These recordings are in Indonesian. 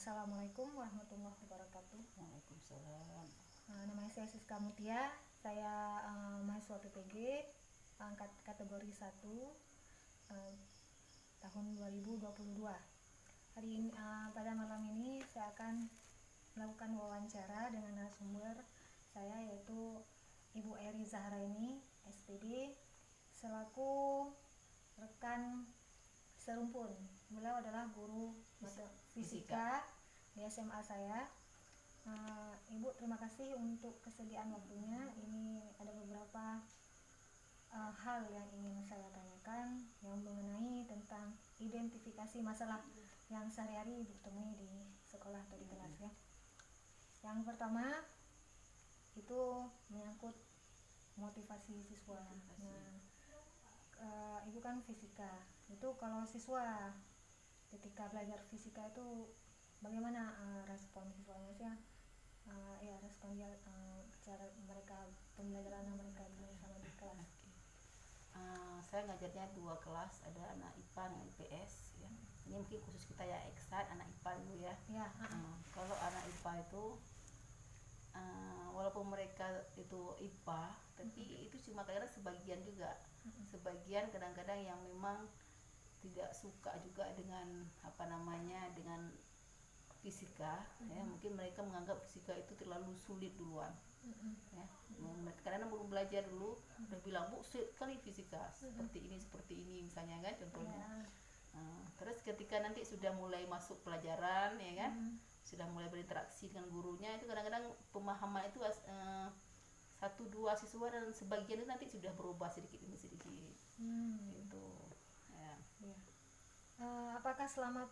Assalamualaikum warahmatullahi wabarakatuh. Waalaikumsalam. Nama saya Siska Mutia. Saya mahasiswa PPG angkat kategori 1 tahun 2022. Hari ini pada malam ini saya akan melakukan wawancara dengan narasumber saya, yaitu Ibu Eri Zahraini, SPD, selaku rekan serumpun. Beliau adalah guru fisika di SMA saya. Ibu, terima kasih untuk kesediaan waktunya. Ini ada beberapa hal yang ingin saya tanyakan yang mengenai tentang identifikasi masalah yang sehari-hari Ibu temui di sekolah atau di kelas ya. Yang pertama itu menyangkut motivasi siswa. Ibu kan fisika, itu kalau siswa ketika belajar fisika itu bagaimana respon siswanya sih? Respon dia, cara mereka pembelajaran mereka sama di kelas. Saya ngajarnya 2 kelas, ada anak IPA dan IPS ya. Ini mungkin khusus kita ya eksat anak IPA dulu ya. Kalau anak IPA itu walaupun mereka itu IPA, tapi itu cuma kadang sebagian juga. Sebagian kadang-kadang yang memang tidak suka juga dengan dengan fisika ya, mungkin mereka menganggap fisika itu terlalu sulit duluan. Ya, kadang-kadang belum belajar dulu udah bilang, "Bu, sulit kali fisika, seperti ini misalnya kan contohnya. Terus ketika nanti sudah mulai masuk pelajaran ya kan, sudah mulai berinteraksi dengan gurunya, itu kadang-kadang pemahaman itu 1-2 siswa dan sebagian itu nanti sudah berubah sedikit demi sedikit. Gitu ya. Apakah selama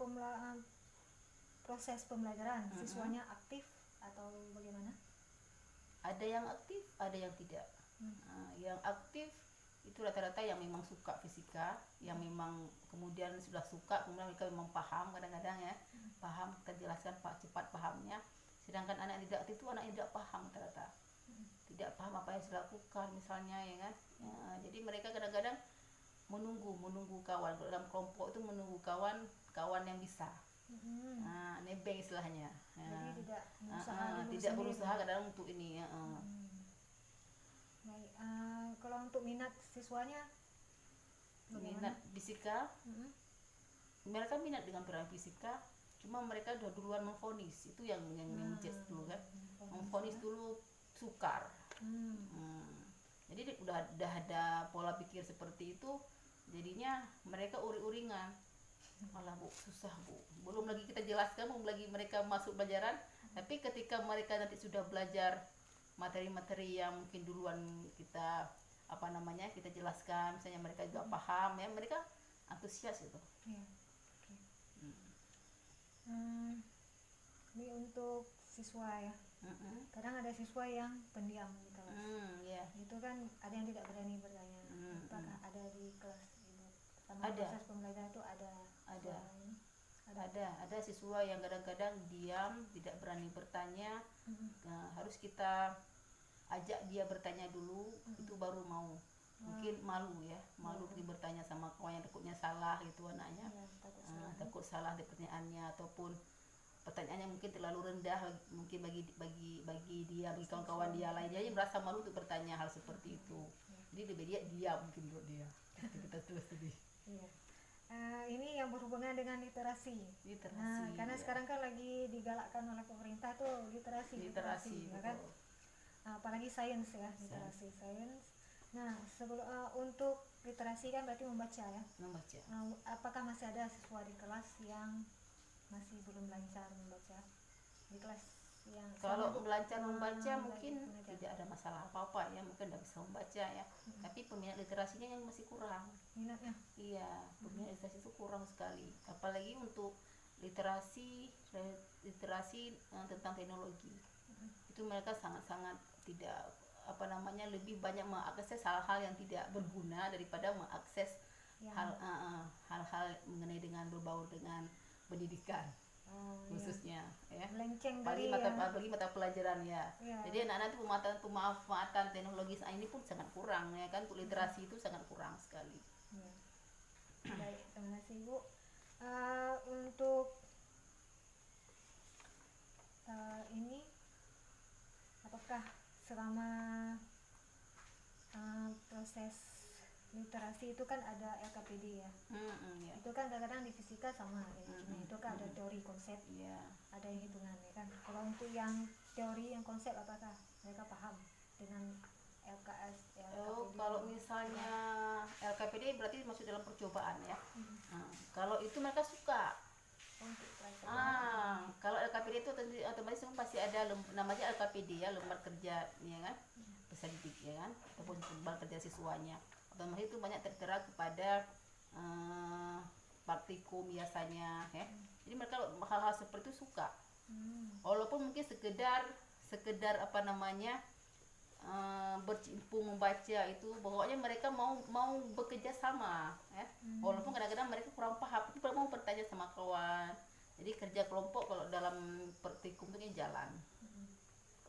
proses pembelajaran siswanya aktif atau bagaimana? Ada yang aktif, ada yang tidak. Yang aktif itu rata-rata yang memang suka fisika, yang memang kemudian sudah suka, kemudian mereka memang paham kadang-kadang ya, paham, kita jelaskan cepat pahamnya. Sedangkan anak yang tidak aktif itu anak yang tidak paham rata-rata, tidak paham apa yang harus dilakukan misalnya ya kan. Jadi mereka kadang-kadang menunggu kawan. Kalau dalam kelompok itu menunggu kawan yang bisa. Nebeng istilahnya. Jadi tidak berusaha kadang untuk ini ya. Baik, kalau untuk minat siswanya bagaimana? Minat fisika, mereka minat dengan pelajaran fisika, cuma mereka udah duluan memvonis, itu yang menjudge dulu kan, memvonis dulu sukar. Jadi udah ada pola pikir seperti itu, jadinya mereka uring-uringan. Malah Bu, susah Bu, belum lagi kita jelaskan, belum lagi mereka masuk pelajaran, tapi ketika mereka nanti sudah belajar materi-materi yang mungkin duluan kita kita jelaskan, misalnya mereka juga paham ya, mereka antusias gitu. Ini untuk siswa ya. Kadang ada siswa yang pendiam di kelas. Itu kan ada yang tidak berani bertanya. Apakah ada di kelas Ibu? Proses pembelajaran itu ada siswa yang kadang-kadang diam, tidak berani bertanya. Harus kita ajak dia bertanya dulu, itu baru mau. Mungkin malu pergi bertanya sama kawan yang takutnya salah itu anaknya. Takut salah di pertanyaannya, ataupun pertanyaannya mungkin terlalu rendah mungkin bagi dia, bagi kawan-kawan dia lainnya, dia merasa malu untuk bertanya hal seperti itu. Jadi lebih dia diam mungkin buat dia. Kita terus tadi. Ini yang berhubungan dengan literasi. Karena sekarang kan lagi digalakkan oleh pemerintah tuh literasi ya kan? Apalagi sains ya, literasi sains. Nah, untuk literasi kan berarti membaca ya. Apakah masih ada siswa di kelas yang masih belum lancar membaca di kelas yang kalau lancar membaca mungkin tidak ada masalah apa-apa ya, mungkin udah bisa membaca ya. Tapi peminat literasinya yang masih kurang minatnya. Iya, peminat literasi itu kurang sekali, apalagi untuk literasi tentang teknologi. Itu mereka sangat-sangat tidak lebih banyak mengakses hal-hal yang tidak berguna daripada mengakses hal-hal mengenai dengan berbau dengan pendidikan. Khususnya ya, apalagi mata pelajaran ya. Jadi anak-anak itu pemanfaatan teknologi ini pun sangat kurang ya kan, untuk literasi itu sangat kurang sekali. Baik, terima kasih Bu. Untuk literasi itu kan ada LKPD ya. Ya. Itu kan kadang-kadang di fisika sama ya, kimia itu kan ada teori konsep, Iya. ada yang hitungan ya kan. Kalau untuk yang teori yang konsep apakah mereka paham dengan LKS Oh, LKPD? kalau misalnya LKPD berarti masuk dalam percobaan ya. Kalau itu mereka suka. Untuk pelajaran. Kalau LKPD itu otomatis pasti ada namanya LKPD ya, lembar kerja ya kan, bisa didik ya kan, ataupun lembar kerja siswanya. Otomatis itu banyak tertera kepada praktikum biasanya ya. Jadi mereka hal-hal seperti itu suka. Walaupun mungkin sekedar apa namanya bercimpung membaca itu, pokoknya mereka mau bekerja sama ya. Walaupun kadang-kadang mereka kurang paham tapi mau bertanya sama kawan. Jadi kerja kelompok kalau dalam praktikum itu jalan.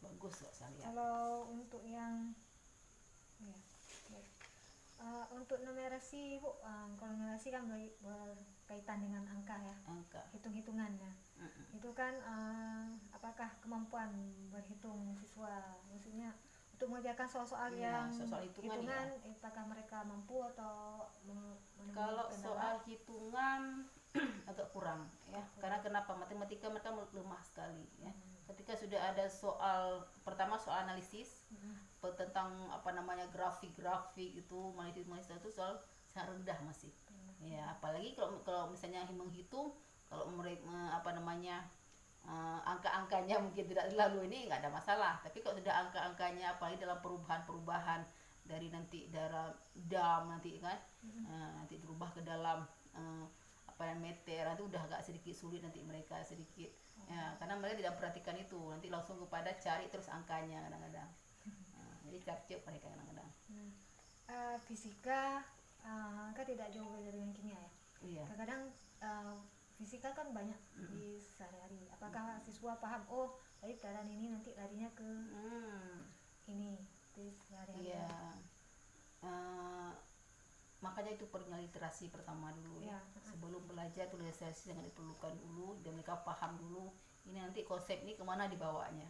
Bagus kok saya lihat. Kalau untuk yang untuk numerasi Bu, kalau numerasi kan berkaitan dengan angka ya, Angka. hitung-hitungannya. Itu kan apakah kemampuan berhitung siswa, maksudnya untuk mengerjakan soal-soal yang soal hitungan ya. Apakah mereka mampu atau kalau soal hitungan agak kurang ya, karena kenapa, matematika mereka lemah sekali ya. Ketika sudah ada soal pertama, soal analisis tentang apa namanya grafik itu, analisis itu soal sangat rendah masih ya. Apalagi kalau misalnya menghitung, kalau mereka apa namanya angka-angkanya mungkin tidak terlalu ini, nggak ada masalah. Tapi kalau sudah angka-angkanya apalagi dalam perubahan dari nanti dam nanti kan, nanti berubah ke dalam apa meter, nanti udah agak sedikit sulit nanti mereka sedikit ya, karena mereka tidak perhatikan itu, nanti langsung kepada cari terus angkanya kadang-kadang. Jadi capcuk mereka kadang-kadang. Fisika kan tidak jauh beda dengan kimia ya. Iya. Kadang-kadang fisika kan banyak di sehari-hari. Apakah siswa paham, oh tadi pelajaran ini nanti larinya ke ini di sehari-hari? Iya. Makanya itu perlunya literasi pertama dulu ya. Sebelum belajar tuh literasi sangat diperlukan dulu, dan mereka paham dulu ini nanti konsep ini kemana dibawanya.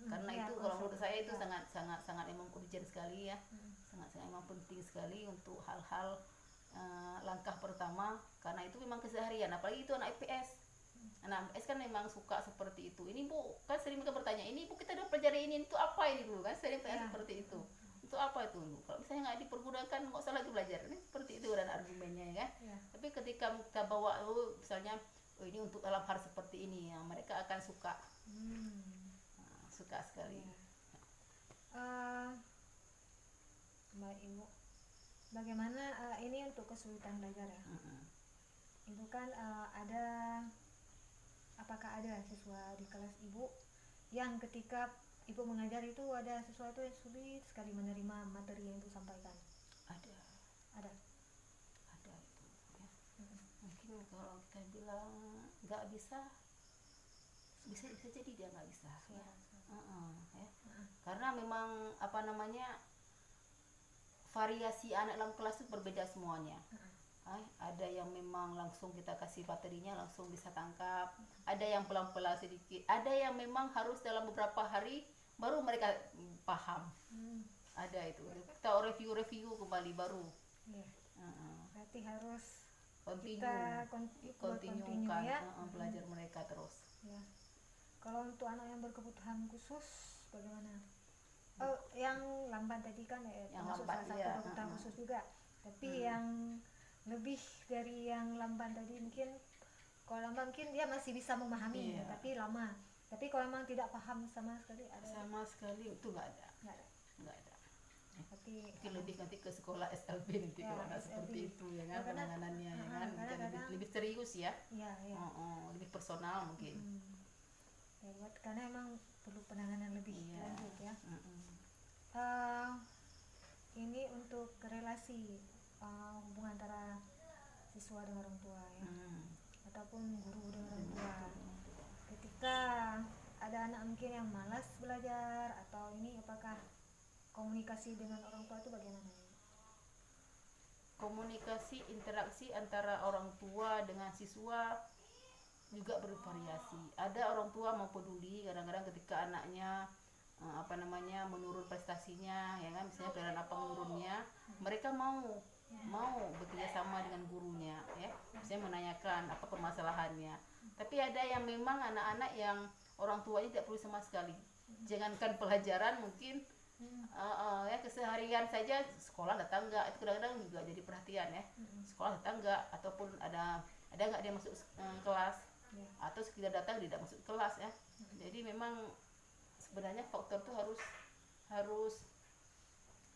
Karena itu kalau menurut saya itu sangat emang urgent sekali ya, sangat emang penting sekali untuk hal-hal langkah pertama, karena itu memang keseharian. Apalagi itu anak IPS. Anak IPS kan memang suka seperti itu. Ini Bu, kan sering mereka bertanya, ini Bu kita udah pelajari ini, itu apa ini dulu kan, sering tanya seperti itu. Itu apa itu Bu? Kalau misalnya nggak dipergunakan nggak usah lagi belajar. Ini seperti itu dan argumennya ya kan. Tapi ketika kita bawa misalnya ini untuk dalam hal seperti ini, ya mereka akan suka. Suka sekali. Mbak Ibu, bagaimana ini untuk kesulitan belajar ya? Itu kan apakah ada siswa di kelas Ibu yang ketika Ibu mengajar itu ada siswa itu yang sulit sekali menerima materi yang Ibu sampaikan? Ada itu ya. Mungkin kalau kita bilang nggak bisa jadi dia nggak bisa ya. Karena memang apa namanya, variasi anak dalam kelas itu berbeda semuanya. Ada yang memang langsung kita kasih materinya langsung bisa tangkap, ada yang pelan-pelan sedikit, ada yang memang harus dalam beberapa hari baru mereka paham. Ada itu kita review kembali baru. Berarti harus kontinukan ya? Belajar mereka terus ya. Kalau untuk anak yang berkebutuhan khusus bagaimana? Yang lamban tadi kan termasuk salah satu kebutuhan khusus juga, tapi yang lebih dari yang lamban tadi, mungkin kalau lamban mungkin dia masih bisa memahami tapi lama. Tapi kalau memang tidak paham sama sekali, itu nggak ada. Tapi mungkin lebih nanti ke sekolah SLB nanti kalau anak seperti itu ya kan, penanganannya ya kan lebih serius ya. Lebih personal mungkin. Karena emang perlu penanganan lebih lanjut ya. Ini untuk relasi hubungan antara siswa dengan orang tua ya, ataupun guru dengan orang tua. Ketika ada anak mungkin yang malas belajar atau ini, apakah komunikasi dengan orang tua itu bagaimana? Komunikasi, interaksi antara orang tua dengan siswa juga bervariasi. Ada orang tua mau peduli kadang-kadang ketika anaknya menurun prestasinya ya kan, misalnya pelajaran apa menurunnya, mereka mau mau bekerja sama dengan gurunya ya, saya menanyakan apa permasalahannya. Tapi ada yang memang anak-anak yang orang tuanya tidak perlu sama sekali, jangankan pelajaran, mungkin ya keseharian saja, sekolah datang nggak, itu kadang-kadang juga jadi perhatian ya. Sekolah datang nggak, ataupun ada nggak dia masuk kelas, atau sekedar datang tidak masuk kelas ya. Jadi memang sebenarnya faktor itu harus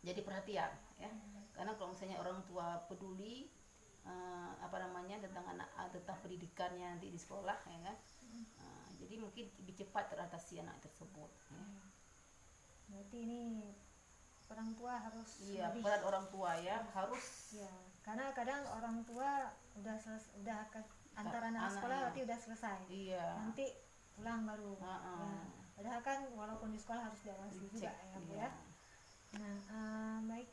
jadi perhatian ya. Karena kalau misalnya orang tua peduli tentang anak, tentang pendidikannya nanti di sekolah ya kan, jadi mungkin lebih cepat teratasi anak tersebut ya. Berarti ini orang tua harus Iya, peran orang tua ya harus ya, karena kadang orang tua antara anak sekolah berarti udah selesai, iya, nanti pulang baru ya. Padahal kan walaupun di sekolah harus diawasi juga ya Bu ya. Nah baik,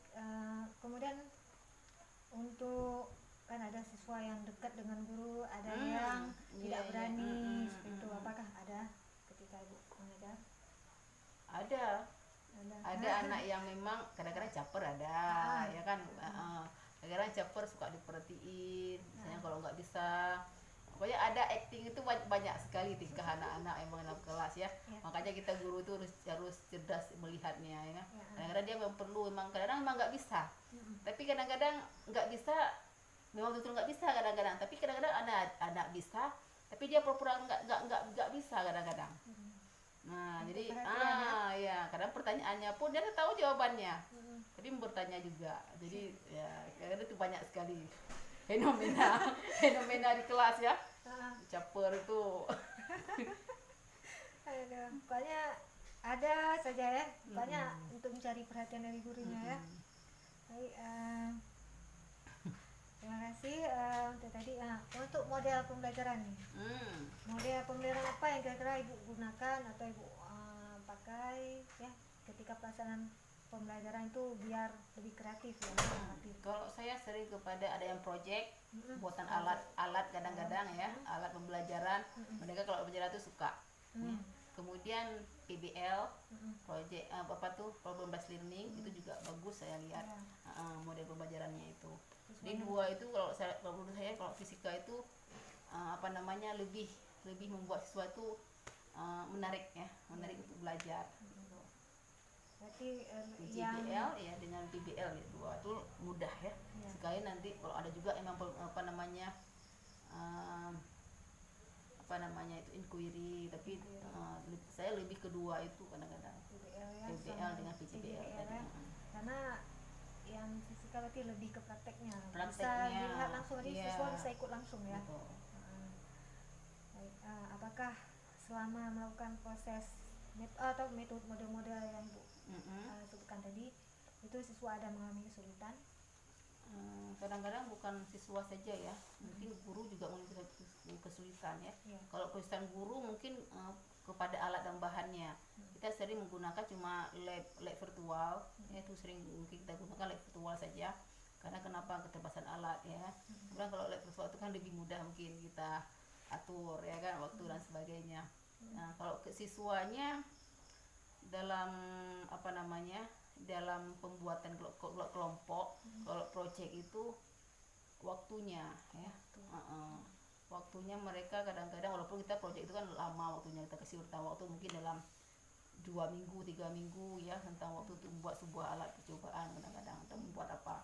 kemudian untuk kan ada siswa yang dekat dengan guru, ada yang tidak berani seperti itu, apakah ada ketika Ibu mengajar? Ada anak yang memang kadang-kadang caper, ada ya kan, kadang-kadang caper, suka diperhatiin misalnya kalau nggak bisa. Pokoknya ada acting itu banyak sekali tingkah anak-anak yang dalam kelas ya. Makanya kita guru itu harus cerdas melihatnya ya. Kadang-kadang dia memang perlu, kadang-kadang memang nggak bisa, tapi kadang-kadang nggak bisa, memang betul nggak bisa kadang-kadang, tapi kadang-kadang anak bisa, tapi dia pura-pura nggak bisa kadang-kadang. Nah jadi ya kadang pertanyaannya pun dia tahu jawabannya, tapi bertanya juga. Jadi ya kadang itu banyak sekali fenomena di kelas ya, caper itu. Pokoknya ada saja ya, pokoknya untuk mencari perhatian dari gurunya ya. Baik, terima kasih untuk tadi. Untuk model pembelajaran nih, model pembelajaran apa yang kira-kira Ibu gunakan atau Ibu pakai ya ketika pelaksanaan pembelajaran itu biar lebih kreatif ya? Kalau saya sering kepada ada yang project buatan alat kadang-kadang ya, alat pembelajaran. Mereka kalau pembelajaran itu suka ya. Kemudian PBL, project problem based learning, itu juga bagus saya lihat model pembelajarannya itu. Jadi dua itu kalau menurut saya, kalau fisika itu lebih membuat sesuatu menarik ya, menarik untuk belajar. Berarti JBL ya dengan PBL ya, dua itu mudah ya. Sekali nanti kalau ada juga emang itu inquiry, tapi saya lebih kedua itu kadang-kadang PBL dengan PJBL tadi. Karena yang fisika berarti lebih ke prakteknya. Bisa dilihat langsung, jadi siswa bisa ikut langsung ya. Baik, apakah selama melakukan proses atau metode model-model yang Bu sebutkan tadi, itu siswa ada mengalami kesulitan? Kadang-kadang bukan siswa saja ya, mungkin guru juga mengalami kesulitan ya. Kalau kesulitan guru mungkin kepada alat dan bahannya. Kita sering menggunakan cuma lab virtual, itu sering mungkin kita gunakan lab virtual saja. Karena kenapa? Keterbatasan alat ya. Kemudian kalau lab virtual itu kan lebih mudah mungkin kita atur ya kan, waktu dan sebagainya. Nah kalau ke siswanya dalam dalam pembuatan kelompok, kalau project itu waktunya ya, waktunya mereka kadang-kadang, walaupun kita project itu kan lama waktunya, kita kasih rentang waktu mungkin dalam 2 minggu 3 minggu ya, tentang waktu untuk membuat sebuah alat percobaan kadang-kadang, atau membuat apa.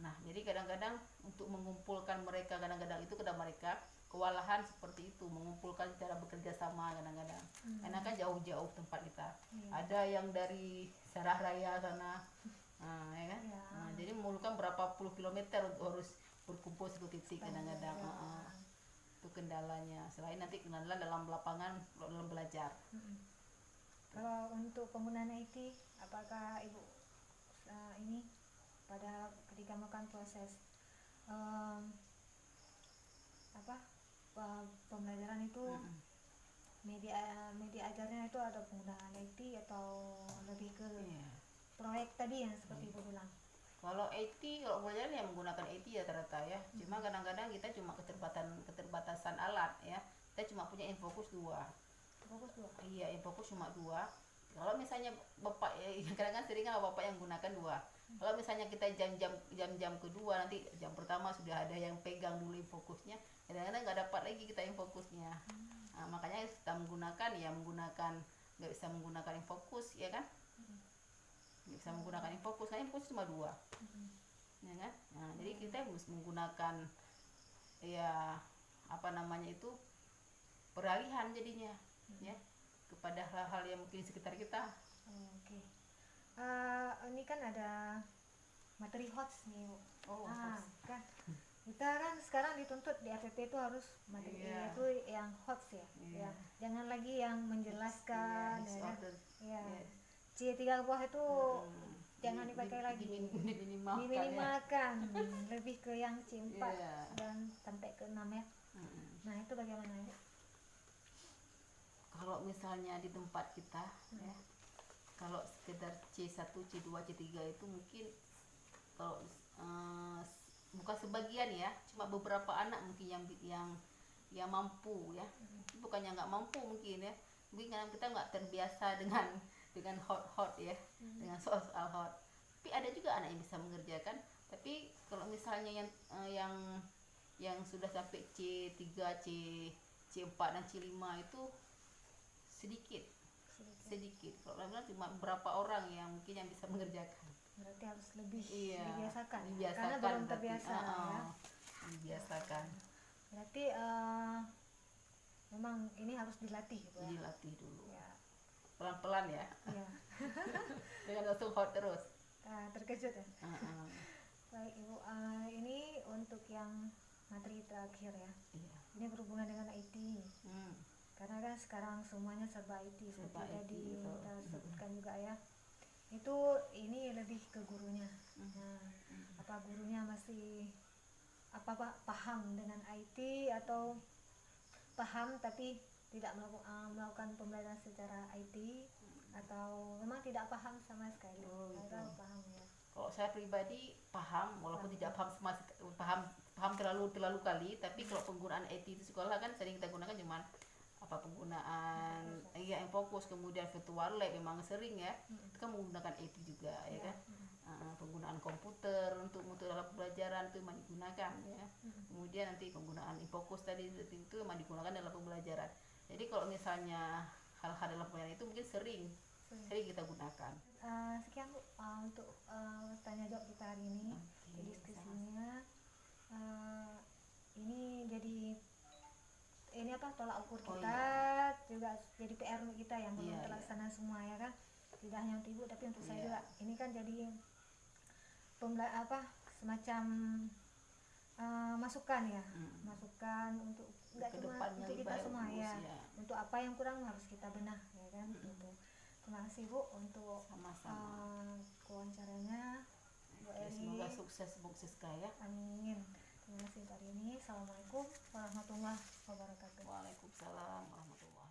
Nah jadi kadang-kadang untuk mengumpulkan mereka, kadang-kadang itu mereka kewalahan seperti itu, mengumpulkan cara bekerja sama kadang-kadang. Karena kan jauh-jauh tempat kita, ada yang dari Sarah Raya sana, ya kan. Jadi memerlukan berapa puluh kilometer untuk harus berkumpul satu titik kadang-kadang. Itu kendalanya. Selain nanti kendala dalam lapangan, dalam belajar. Kalau untuk penggunaan IT, apakah Ibu ini pada ketika melakukan proses pembelajaran itu media ajarnya itu ada penggunaan IT atau lebih ke proyek tadi yang seperti Ibu bilang? Kalau pembelajaran ya menggunakan IT ya rata-rata ya. Cuma kadang-kadang kita cuma keterbatasan alat ya. Kita cuma punya Infocus 2. Iya, Infocus cuma 2. Kalau misalnya bapak kadang-kadang sering bapak yang gunakan 2. Kalau misalnya kita jam-jam kedua, nanti jam pertama sudah ada yang pegang dulu fokusnya, kadang-kadang nggak dapat lagi kita yang fokusnya. Nah, makanya kita menggunakan nggak bisa menggunakan yang fokus, ya kan? Nggak bisa menggunakan yang fokus, karena yang fokus cuma dua, ya kan? Nah, jadi kita harus menggunakan ya apa namanya itu peralihan jadinya, ya, kepada hal-hal yang mungkin di sekitar kita. Oke. Ini kan ada materi HOTS nih, Bu. Oh, Nah, HOTS. kan kita kan sekarang dituntut di FPP itu harus materi Iya. itu yang HOTS ya. Iya. Ya, jangan lagi yang menjelaskan Iya, ya kan. disorder. Ya. Yes. C3 buah itu jangan dipakai lagi. Diminimalkan, Diminimalkan. Lebih ke yang C4 Iya. dan sampai ke 6 ya. Nah, itu bagaimana ya? Kalau misalnya di tempat kita, ya, kalau sekedar C1, C2, C3 itu mungkin kalau bukan sebagian ya, cuma beberapa anak mungkin yang mampu ya. Bukannya nggak mampu mungkin ya, mungkin karena kita nggak terbiasa dengan hot ya, dengan soal hot. Tapi ada juga anak yang bisa mengerjakan. Tapi kalau misalnya yang sudah sampai C3, C4 dan C5 itu sedikit. Kalau bilang cuma beberapa orang yang mungkin yang bisa mengerjakan. Berarti harus lebih Iya, dibiasakan. dibiasakan, Karena belum berarti. terbiasa ya. Dibiasakan. Berarti memang ini harus dilatih gitu ya. Dilatih dulu. Ya. Pelan-pelan ya. Iya. Jangan langsung hot terus. Terkejut ya. Baik Ibu, ini untuk yang materi terakhir ya. Iya. Ini berhubungan dengan IT. Karena kan sekarang semuanya serba IT seperti tadi kita sebutkan juga ya. Itu ini lebih ke gurunya. Nah, apa gurunya masih paham dengan IT atau paham tapi tidak melakukan pembelajaran secara IT, atau memang tidak paham sama sekali? Paham ya. Kalau saya pribadi paham, walaupun tidak paham terlalu kali, tapi kalau penggunaan IT di sekolah kan sering kita gunakan cuman penggunaan yang fokus, kemudian virtual lab memang sering ya, itu kan menggunakan IT juga ya kan. Penggunaan komputer untuk dalam pembelajaran itu memang digunakan ya. Kemudian nanti penggunaan fokus tadi itu memang digunakan dalam pembelajaran. Jadi kalau misalnya hal-hal dalam pembelajaran itu mungkin sering kita gunakan. Sekian Bu untuk tanya jawab kita hari ini. Diskusinya ini jadi tolak ukur kita, juga jadi PR untuk kita yang belum terlaksana semua ya kan. Tidak hanya untuk Ibu tapi untuk saya juga. Ini kan jadi semacam masukan ya. Masukan untuk enggak cuma untuk kita semua ya. Untuk apa yang kurang harus kita benah ya kan gitu. Terima kasih Bu untuk wawancaranya. Semoga sukses kaya. Amin. Terima kasih hari ini. Assalamualaikum warahmatullahi wabarakatuh. Waalaikumsalam warahmatullahi wabarakatuh.